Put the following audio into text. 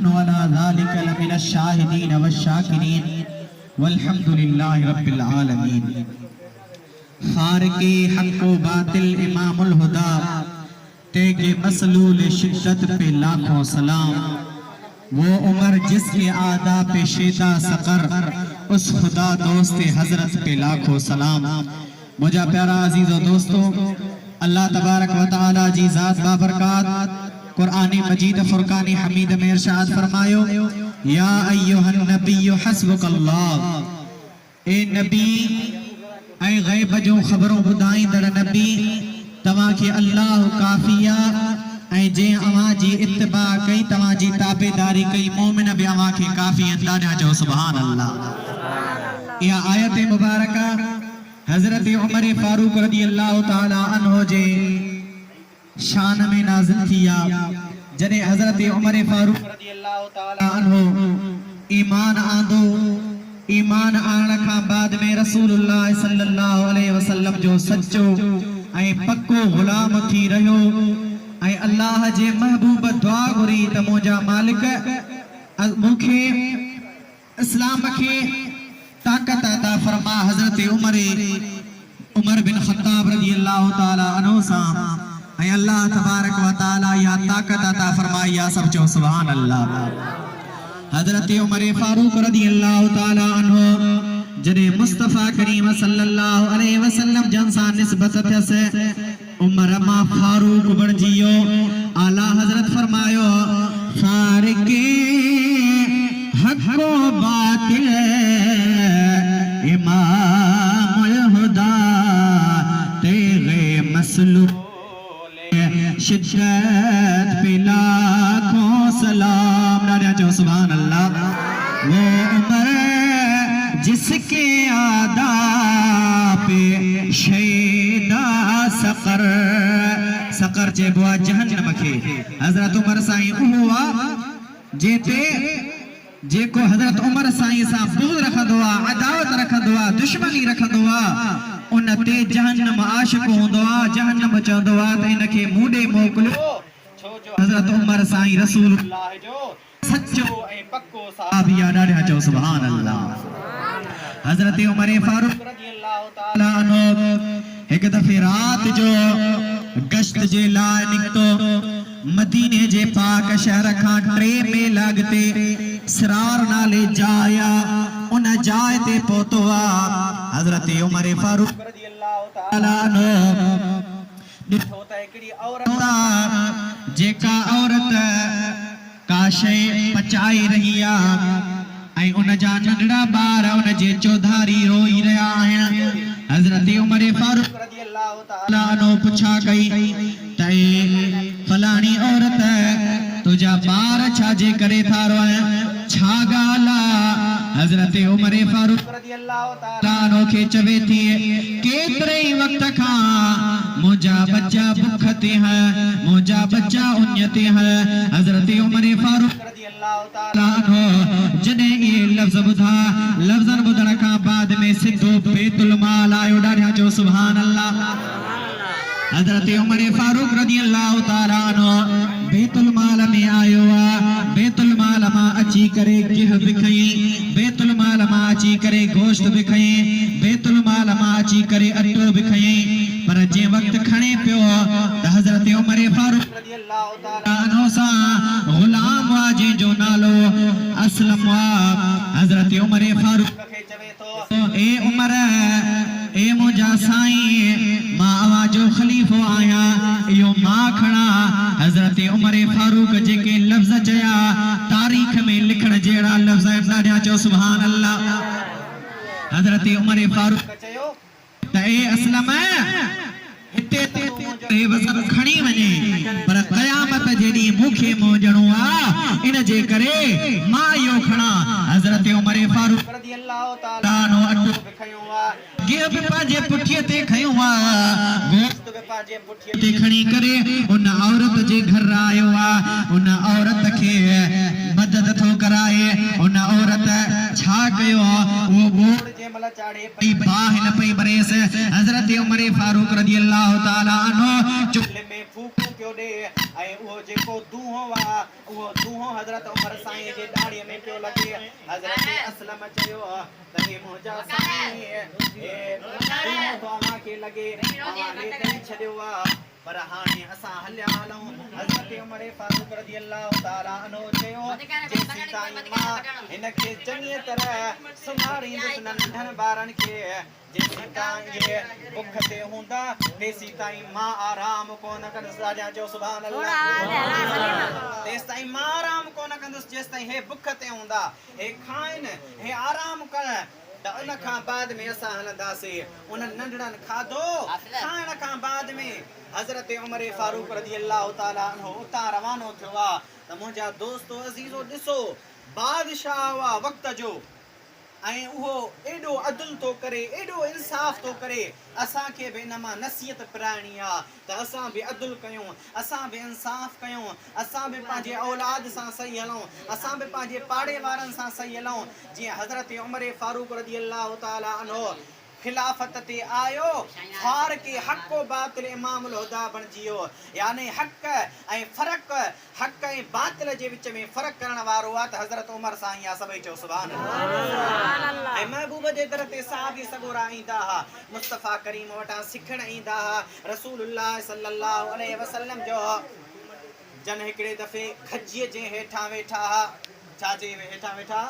वला ज़ालिका लमिनश शाहिदीन वश्शाकिरीन वल्हम्दुलिल्लाहि रब्बिल आलमीन। फारक़े हक़ व बातिल इमामुल हुदा तेगे मसलूल शिद्दत पे लाखों सलाम। वो उमर जिसके आदा पे शेदा सकर, उस खुदा दोस्त हजरत पे लाखों सलाम। मुझा प्यारा अजीज़ो दोस्तों, अल्लाह तबारक व तआला जी ज़ात बाबरकात कुरान मजीद फुरकान हमीद में इरशाद फरमायो, या अय्युहन नबिय्यु हस्बुकल्लाह। ए नबी, ऐ गैब जो खबरों बुधाई दर नबी, तवां के अल्लाह काफिया। ऐ जे अवां जी इत्तिबा कई, तवां जी ताबेदारी कई, मोमिन भी अवां के काफी अंदाजा जो सुभान अल्लाह। या आयत मुबारका हजरत उमर फारूक रदी अल्लाह ताला अन्हो जे शान में नाज़िल किया। जने हजरत उमर फारूक रदी अल्लाह ताला अन्हो ईमान आंदो, ईमान आने का बाद में रसूलुल्लाह सल्लल्लाहु अलैहि वसल्लम जो सच्चो ऐं पक्को गुलाम थी रहो। ऐं अल्लाह जे महबूब दुआ घुरी त मुंहिंजा मालिक मूंखे इस्लाम के ताकत अता फरमा। हजरत उमर बिन खत्ताब रज़ी अल्लाह ताला अन्हु सा ऐं अल्लाह तबारक व ताला या ताकत अता फरमाई। या सब चो सुभान अल्लाह। हजरत उमर फारूक रज़ी अल्लाह ताला अन्हु जने मुस्तफा करीम सल्लल्लाहु अलैहि वसल्लम जन सा निस्बत थसे उमर मा फारूक बन जियो। आला हजरत फरमायो, फारक़े हक़ व बातिल इमामुल हुदा तेरे मसलूल शिद्दत पे लाखों सलाम। नारे जो सुभान अल्लाह। वो उमर जिसके आदा पे शेदा सकर, सकर जे बुआ जहन्नम के हजरत उमर साईं हुआ जेते जेको हजरत उमर साईं सा बुग़्ज़ रखंदो आ, अदावत रखंदो आ, दुश्मनी रखंदो आ, उन ते जहन्नम आशिक होंदो आ। जहन्नम चवंदो आ त इनखे मूंडे मोकिलियो, छो जो हजरत उमर साईं रसूलुल्लाह जो सच्चो ऐं पक्को सहाबी आ। ॾाढा चओ सुभान अल्लाह। हजरत उमर फारूक रज़ी अल्लाह ताला अन्हु एक दफ़े रात जो गश्त जे लाइ निकतो। मदीने जे पाक शहर का ट्रे में लागते सिरार नाले जाया, उन जाय ते पहुतो आ। हजरत उमर फारूक रज़ी अल्लाह ताला अन्हु ॾिठो त हिकिड़ी औरत आ, जेका औरत का शइ पचाई रही आ ऐं उन जा नंढड़ा ॿार उन जे चौधारी रोई रहिया आहिनि। हजरत उमर फारूक रज़ी अल्लाह ताला अन्हु पुछा कई त फलाणी औरत तुझा ॿार छाजे करे था रोइन, छा ॻाल्हि आ? हजरत उमर फारूक रज़ी अल्लाह ताला अन्हु खे चवे थी, केतिरे ई वक्त खां मुंहिंजा बच्चा भुख ते हैं, मुंहिंजा बच्चा उञ ते हैं। हजरत उमर फारूक रज़ी अल्लाह ताला अन्हु जॾहिं इहे लफ़्ज़ ॿुधा, लफ़्ज़नि ॿुधण खां बाद में सिधो बैतुल माल आयो। ॾाढा चओ सुभान अल्लाह। हजरत उमर फारूक रज़ी अल्लाह ताला अन्हु बैतुल माल में आयो आ। बैतुल माल मां अची करे गिह विखई, बैतुल माल मां अची करे गोश्त विखई, बैतुल माल मां अची करे अटो विखई। पर जे वक्त खणे पियो त हजरत उमर फारूक रज़ी अल्लाह ताला अन्हु सा गुलाम वा जंहिंजो नालो असलम वा। हजरत उमर फारूक खे चवे थो, ए उमर, ए मुंहिंजा साईं, मां अवां जो खलीफ़ो आहियां, इहो मां खणा। हजरत उमर फारूक जेके लफ़्ज़ चया तारीख़ में लिखण जहिड़ा लफ़्ज़ ॾाढा चओ सुभान अल्लाह। हजरत उमर फारूक चयो त ए असलम, हिते ते वज़न खणी वञे, पर क़यामत जेॾी मूंखे मोजणो आ, इन जे करे मां इहो खणा। हजरत उमर फारूक रज़ी अल्लाह ताला अन्हु अटो खयो आ, गिह बि पंहिंजे पुठीअ ते खयो आ, गोश्त बि पंहिंजे पुठीअ ते खणी करे उन औरत जे घर आयो आ। उन औरत खे मदद थो कराए। उन औरत छा कयो, वो बोड़ जे मल चाड़े पई, बाह न पई बरेस। हजरत उमर फारूक रज़ी अल्लाह ताला अन्हु चुल्हे में फूक रुकू पियो ॾे ऐं उहो जेको दूहो वा उहो दूहो हज़रत उमर साईं जे ॾाड़ीअ में पियो लॻे हज़रत असलम चयो त हे मुंहिंजा साईं हे दूहो तव्हांखे लॻे तव्हां हे ॾेई छॾियो आहे पर हाणे असां हलिया हलूं हज़रत उमर फारूक रज़ी अल्लाह ताला अन्हु चयो जेसीं ताईं मां हिनखे चङी तरह सुम्हारींदुसि नंढनि ॿारनि खे जेसीं ताईं इहे बुख ते हूंदा तेसीं ताईं मां आराम कोन कंदुसि राजा चयो सुभान अल्लाह तेसि ताईं मां आराम कोन कंदुसि जेसि ताईं हे बुख ते हूंदा हे खाइनि हे आराम कनि त उन खां बाद में असां हलंदासीं उन नंढड़नि खाधो खाइण खां बाद में हज़रत उमर फारूक रज़ी अल्लाह ताला अन्हु उतां रवानो थियो आहे त मुंहिंजा दोस्तो अज़ीज़ो ॾिसो बादशाह हुआ वक़्त जो ऐं उहो एॾो अदल थो करे एॾो इंसाफ़ थो करे असांखे बि इन मां नसीहत पिराइणी आहे त असां बि अदल कयूं असां बि इंसाफ़ कयूं असां बि पंहिंजे औलाद सां सही हलूं असां बि पंहिंजे पाड़े वारनि सां सही हलूं जीअं हज़रत उमर फारूक रज़ी अल्लाह ताला अन्हु खिलाफत ते आयो फारूक हक़ बातिल इमामुल हुदा बणिजी वियो यानी हक़ ऐं फ़र्क़ हक़ ऐं बातिल जे विच में फ़र्क़ु करण वारो आहे त हज़रत उमर साईं आहे सभई चयो सुभान अल्लाह ऐं महबूब जे दर ते सहाबी सॻोरा ईंदा हुआ मुस्तफ़ा करीम वटां सिखण ईंदा हुआ रसूलुल्लाह सल्लल्लाहु अलैहि वसल्लम जो जन हिकिड़े दफ़े खजीअ जे हेठां वेठा हुआ छा जे हेठां वेठा